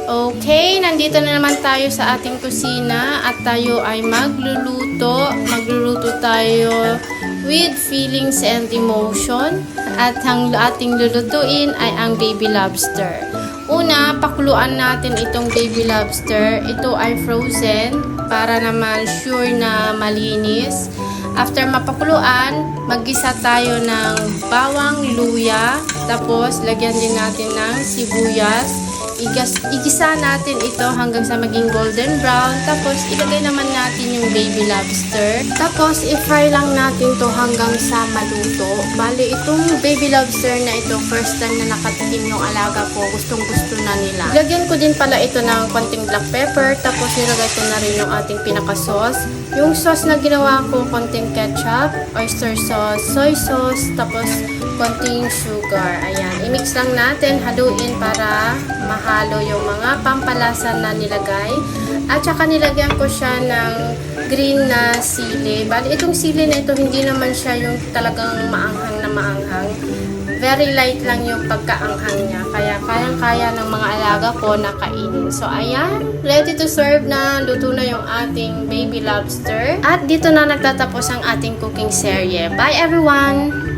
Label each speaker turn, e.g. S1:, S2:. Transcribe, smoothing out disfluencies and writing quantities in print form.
S1: Okay, nandito na naman tayo sa ating kusina at tayo ay magluluto. Magluluto tayo with feelings and emotion. At ang ating lulutuin ay ang baby lobster. Una, pakuluan natin itong baby lobster. Ito ay frozen para naman sure na malinis. After mapakuluan, maggisa tayo ng bawang, luya, tapos lagyan din natin ng sibuyas. Igisa natin ito hanggang sa maging golden brown. Tapos ilagay naman natin yung baby lobster. Tapos i-fry lang natin to hanggang sa maluto. Bali, itong baby lobster na ito, first time na nakatikim yung alaga ko. Gustong gusto na nila. Lagyan ko din pala ito ng konting black pepper. Tapos nilagay ko na rin yung ating pinaka-sauce. Yung sauce na ginawa ko, konting ketchup, oyster sauce, soy sauce, tapos konting sugar. Ayan, i-mix lang natin, haluin para mahalo yung mga pampalasa na nilagay. At saka nilagyan ko siya ng green na sili. Bali, itong sili na ito, hindi naman siya yung talagang maanghang na maanghang. Very light lang yung pagkaanghang niya. Kaya kayang-kaya ng mga alaga ko na kainin. So, ayan. Ready to serve na. Luto na yung ating baby lobster. At dito na nagtatapos ang ating cooking serye. Bye, everyone!